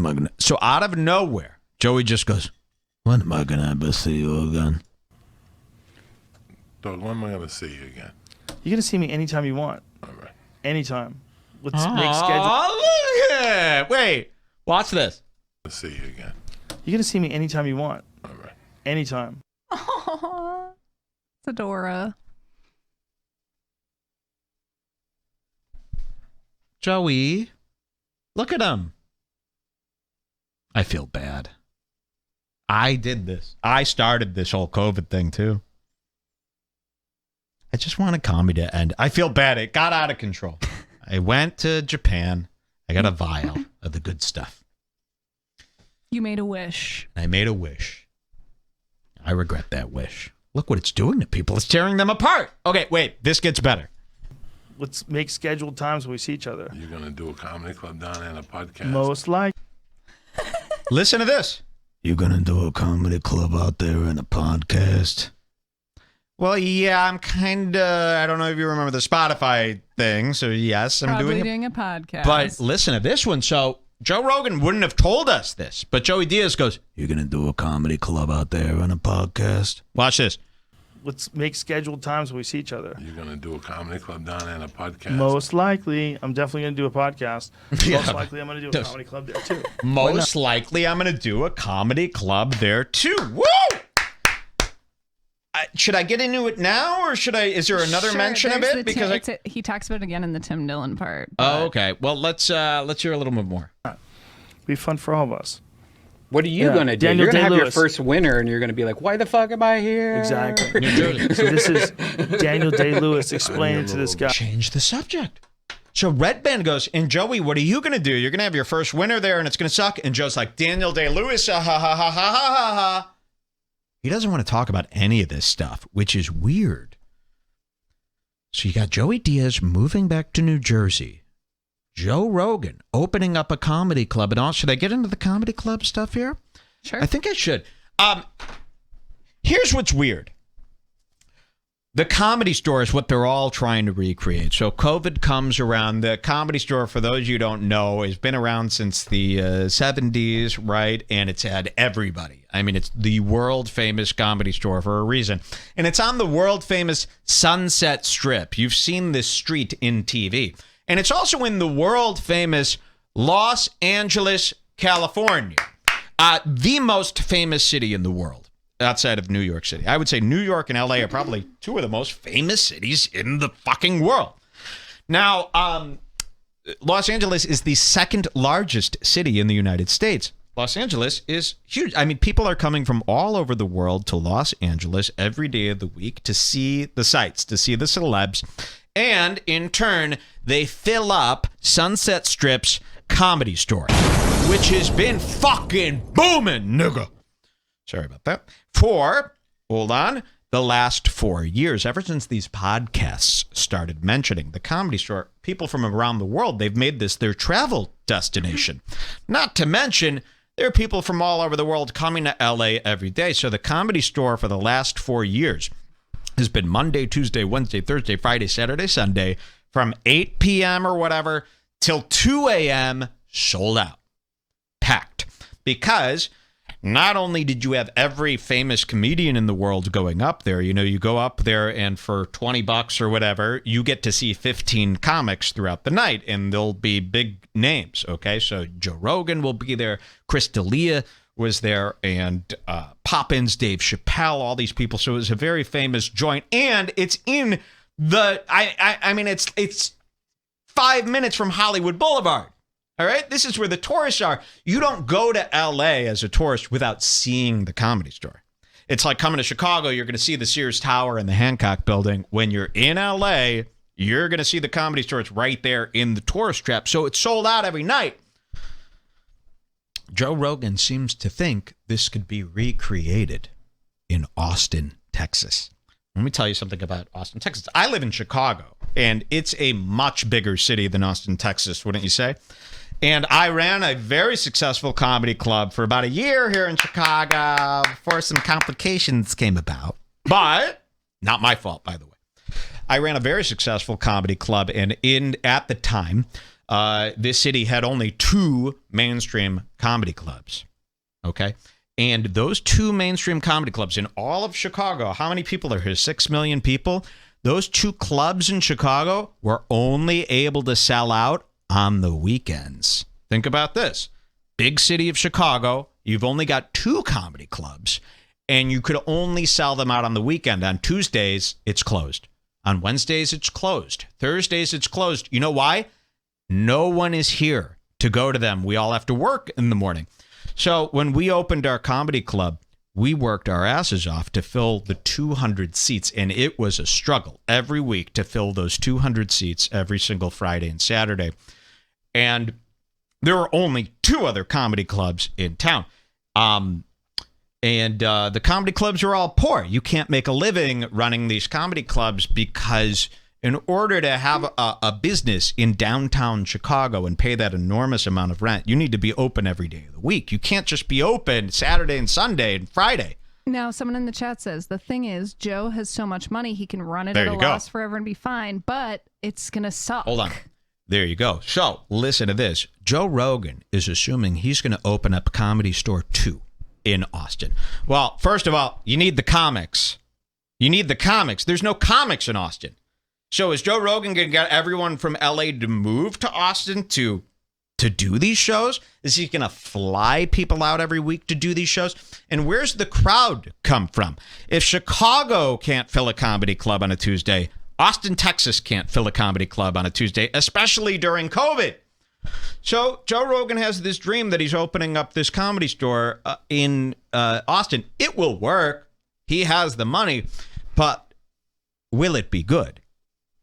am I gonna? So out of nowhere, Joey just goes, "When am I gonna ever see you again?" Dog, when am I gonna see you again? You're gonna see me anytime you want. All right. Anytime. Let's make schedule. Oh, look at it. Wait, watch this. See you again. You're gonna see me anytime you want. All right. Anytime. Aww. It's Adora. Joey, look at him. I feel bad. I did this. I started this whole COVID thing too. I just want a comedy to end. I feel bad. It got out of control. I went to Japan. I got a vial of the good stuff. You made a wish. I made a wish. I regret that wish. Look what it's doing to people. It's tearing them apart. Okay, wait. This gets better. Let's make scheduled times when we see each other. You're gonna do a comedy club down there and a podcast. Most likely. Listen to this. You're going to do a comedy club out there and a podcast? Well, yeah, I'm kind of, I don't know if you remember the Spotify thing. So, yes, I'm Probably doing a podcast. But listen to this one. So, Joe Rogan wouldn't have told us this. But Joey Diaz goes, you're going to do a comedy club out there and a podcast? Watch this. Let's make scheduled times when we see each other. You're gonna do a comedy club down there and a podcast. Most likely, I'm definitely gonna do a podcast. Yeah. Most likely, I'm gonna do a comedy club there too. Most likely, I'm going to do a comedy club there too. Woo! Should I get into it now, or should I? Is there another mention of it? Because he talks about it again in the Tim Dillon part. Oh, okay. Well, let's hear a little bit more. Be fun for all of us. What are you going to do? Daniel You're going to have your Day-Lewis. first winner, and you're going to be like, why the fuck am I here? Exactly. New Jersey. So this is Daniel Day-Lewis explaining to this guy. Change the subject. So Redbar goes, and Joey, what are you going to do? You're going to have your first winner there, and it's going to suck. And Joe's like, Daniel Day-Lewis, ha ha ha ha ha ha ha. He doesn't want to talk about any of this stuff, which is weird. So you got Joey Diaz moving back to New Jersey. Joe Rogan opening up a comedy club and all. Should I get into the comedy club stuff here? Sure. I think I should. Here's what's weird. The Comedy Store is what they're all trying to recreate. So COVID comes around. The Comedy Store, for those you don't know, has been around since the 70s, right? And it's had everybody. I mean, it's the world famous comedy store for a reason. And it's on the world famous Sunset Strip. You've seen this street in TV. And it's also in the world famous Los Angeles, California, the most famous city in the world outside of New York City. I would say New York and LA are probably two of the most famous cities in the fucking world. Now, Los Angeles is the second largest city in the United States. Los Angeles is huge. I mean, people are coming from all over the world to Los Angeles every day of the week to see the sights, to see the celebs. And in turn, they fill up Sunset Strip's Comedy Store, which has been fucking booming, nigga. Sorry about that. Hold on, the last 4 years, ever since these podcasts started mentioning the Comedy Store, people from around the world, they've made this their travel destination. Not to mention, there are people from all over the world coming to LA every day. So the Comedy Store for the last 4 years has been Monday, Tuesday, Wednesday, Thursday, Friday, Saturday, Sunday, from 8 p.m. or whatever till 2 a.m. sold out, packed. Because not only did you have every famous comedian in the world going up there, you know, you go up there and for $20 or whatever, you get to see 15 comics throughout the night, and they'll be big names, okay? So Joe Rogan will be there, Chris D'Elia was there, and Poppins, Dave Chappelle, all these people. So it was a very famous joint, and it's in the, I mean, it's 5 minutes from Hollywood Boulevard. All right, this is where the tourists are. You don't go to LA as a tourist without seeing the Comedy Store. It's like coming to Chicago, you're going to see the Sears Tower and the Hancock Building. When you're in LA, you're going to see the Comedy Store. It's right there in the tourist trap. So it's sold out every night. Joe Rogan seems to think this could be recreated in Austin, Texas. Let me tell you something about Austin, Texas. I live in Chicago, and it's a much bigger city than Austin, Texas, wouldn't you say? And I ran a very successful comedy club for about a year here in Chicago before some complications came about. But not my fault, by the way. I ran a very successful comedy club, and at the time, this city had only 2 mainstream comedy clubs. Okay. And those 2 mainstream comedy clubs in all of Chicago, how many people are here? 6 million people. Those 2 clubs in Chicago were only able to sell out on the weekends. Think about this. Big city of Chicago, you've only got 2 comedy clubs, and you could only sell them out on the weekend. On Tuesdays, it's closed. On Wednesdays, it's closed. Thursdays, it's closed. You know why? No one is here to go to them. We all have to work in the morning. So when we opened our comedy club, we worked our asses off to fill the 200 seats, and it was a struggle every week to fill those 200 seats every single Friday and Saturday. And there were only 2 other comedy clubs in town. The comedy clubs are all poor. You can't make a living running these comedy clubs because in order to have a business in downtown Chicago and pay that enormous amount of rent, you need to be open every day of the week. You can't just be open Saturday and Sunday and Friday. Now, someone in the chat says, the thing is, Joe has so much money, he can run it There at a you go. loss forever and be fine, but it's going to suck. Hold on. There you go. So listen to this. Joe Rogan is assuming he's going to open up Comedy Store 2 in Austin. Well, first of all, you need the comics. You need the comics. There's no comics in Austin. So is Joe Rogan going to get everyone from LA to move to Austin to do these shows? Is he going to fly people out every week to do these shows? And where's the crowd come from? If Chicago can't fill a comedy club on a Tuesday, Austin, Texas can't fill a comedy club on a Tuesday, especially during COVID. So Joe Rogan has this dream that he's opening up this comedy store in Austin. It will work. He has the money, but will it be good?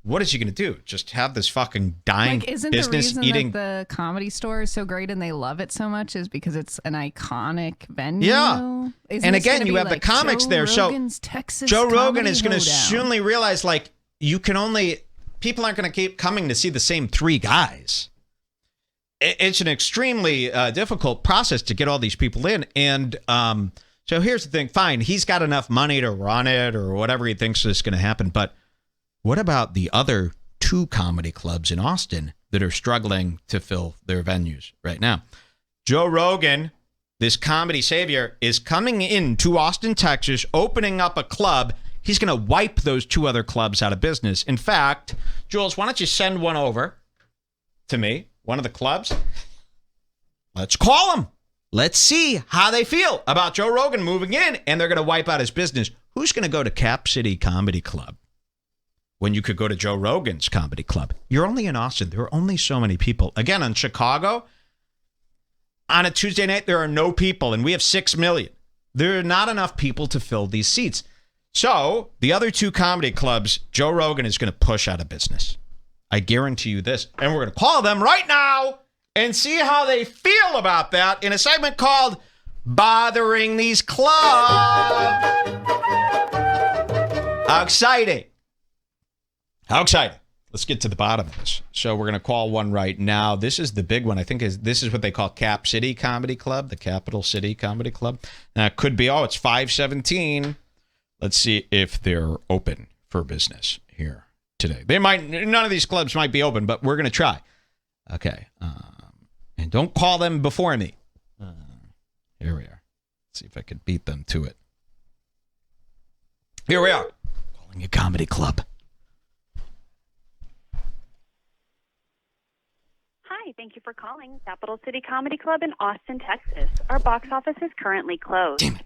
What is he going to do? Just have this fucking dying isn't business the reason eating? that the Comedy Store is so great and they love it so much is because it's an iconic venue? Yeah. Isn't And this again, gonna you be have the like comics Joe there. So Rogan's Texas Joe Rogan Comedy is going to Hoedown? soonly realize, like, you can only, people aren't going to keep coming to see the same 3 guys. It's an extremely difficult process to get all these people in. And so here's the thing. Fine, he's got enough money to run it or whatever he thinks is going to happen. But what about the other 2 comedy clubs in Austin that are struggling to fill their venues right now? Joe Rogan, this comedy savior, is coming into Austin, Texas, opening up a club. He's going to wipe those 2 other clubs out of business. In fact, Jules, why don't you send one over to me, one of the clubs? Let's call them. Let's see how they feel about Joe Rogan moving in, and they're going to wipe out his business. Who's going to go to Cap City Comedy Club when you could go to Joe Rogan's Comedy Club? You're only in Austin. There are only so many people. Again, in Chicago, on a Tuesday night, there are no people, and we have 6 million. There are not enough people to fill these seats. So the other 2 comedy clubs, Joe Rogan is going to push out of business. I guarantee you this. And we're going to call them right now and see how they feel about that in a segment called Bothering These Clubs. How exciting. How exciting. Let's get to the bottom of this. So we're going to call one right now. This is the big one. I think this is what they call Cap City Comedy Club, the Capital City Comedy Club. Now, it could be, it's 517. Let's see if they're open for business here today. None of these clubs might be open, but we're going to try. Okay. And don't call them before me. Here we are. Let's see if I could beat them to it. Here we are. Calling a comedy club. Hi, thank you for calling Capital City Comedy Club in Austin, Texas. Our box office is currently closed. Damn it.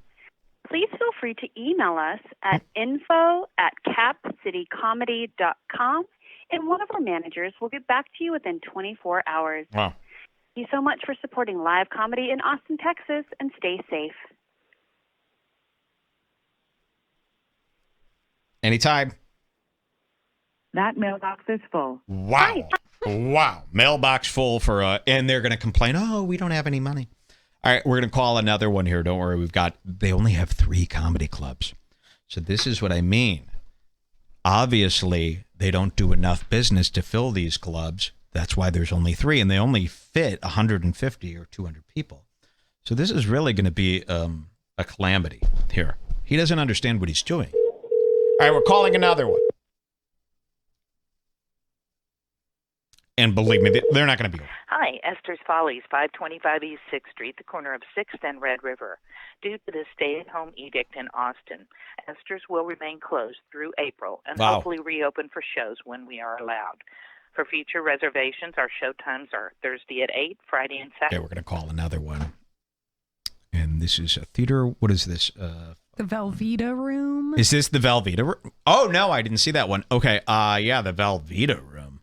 Please feel free to email us at info@capcitycomedy.com, and one of our managers will get back to you within 24 hours. Wow. Thank you so much for supporting live comedy in Austin, Texas, and stay safe. Anytime. That mailbox is full. Wow. Wow. Mailbox full for, and they're going to complain, we don't have any money. All right, we're going to call another one here. Don't worry. They only have 3 comedy clubs. So this is what I mean. Obviously, they don't do enough business to fill these clubs. That's why there's only 3, and they only fit 150 or 200 people. So this is really going to be a calamity here. He doesn't understand what he's doing. All right, we're calling another one. And believe me, they're not going to be open. Hi, Esther's Follies, 525 East 6th Street, the corner of 6th and Red River. Due to the stay-at-home edict in Austin, Esther's will remain closed through April and Wow. hopefully reopen for shows when we are allowed. For future reservations, our show times are Thursday at 8, Friday and Okay, Saturday. we're going to call another one. And this is a theater. What is this? The Velveeta room. Is this the Velveeta room? Oh, no, I didn't see that one. Okay, yeah, the Velveeta room.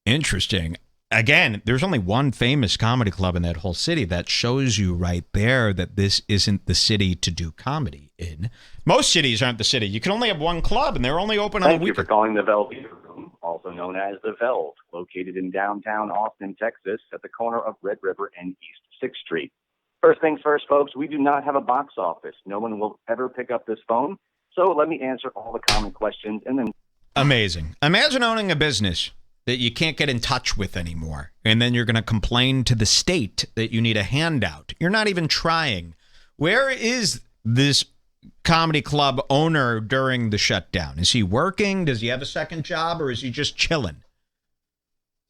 Interesting. Again, there's only one famous comedy club in that whole city. That shows you right there that this isn't the city to do comedy in. Most cities aren't the city. You can only have one club, and they're only open on the Thank you for weekend. calling the Velveeta Room, also known as the Velve, located in downtown Austin, Texas, at the corner of Red River and East 6th Street. First things first, folks, we do not have a box office. No one will ever pick up this phone, so let me answer all the common questions and then... Amazing. Imagine owning a business that you can't get in touch with anymore, and then you're going to complain to the state that you need a handout. You're not even trying. Where is this comedy club owner during the shutdown? Is he working? Does he have a second job, or is he just chilling?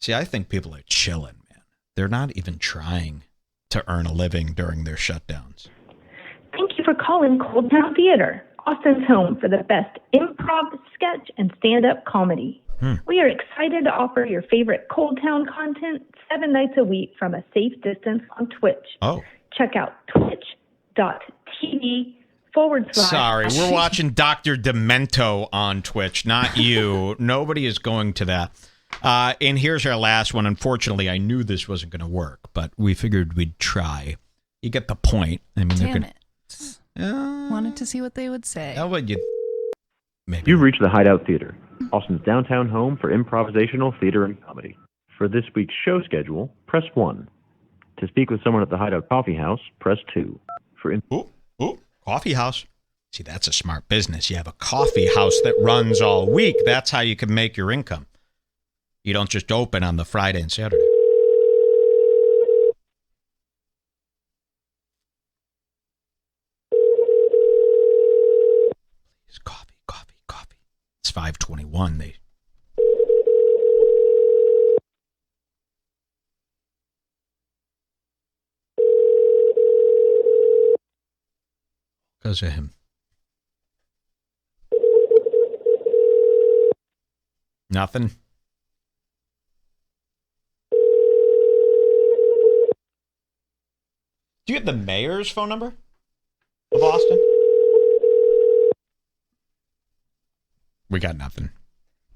See, I think people are chilling, man. They're not even trying to earn a living during their shutdowns. Thank you for calling Cold Town Theater, Austin's home for the best improv, sketch, and stand-up comedy. We are excited to offer your favorite Cold Town content 7 nights a week from a safe distance on Twitch. Oh. Check out twitch.tv/. Sorry, we're watching Dr. Demento on Twitch, not you. Nobody is going to that. And here's our last one. Unfortunately, I knew this wasn't going to work, but we figured we'd try. You get the point. I mean, Damn it. Wanted to see what they would say. How would you? Maybe. You've reached the Hideout Theater, Austin's downtown home for improvisational theater and comedy. For this week's show schedule, press 1. To speak with someone at the Hideout Coffee House, press 2. Ooh, coffee house. See, that's a smart business. You have a coffee house that runs all week. That's how you can make your income. You don't just open on the Friday and Saturday. It's coffee. It's 5:21. They. Because of him. Nothing. Do you have the mayor's phone number of Austin? We got nothing.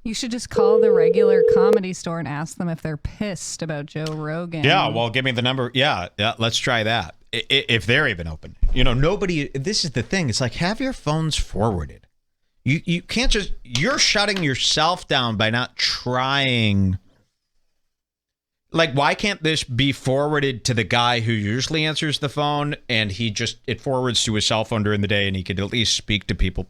You should just call the regular Comedy Store and ask them if they're pissed about Joe Rogan. Yeah, well, give me the number. Yeah, let's try that. If they're even open. You know, nobody, this is the thing. It's like, have your phones forwarded. You can't just, you're shutting yourself down by not trying. Like, why can't this be forwarded to the guy who usually answers the phone and it forwards to his cell phone during the day and he could at least speak to people?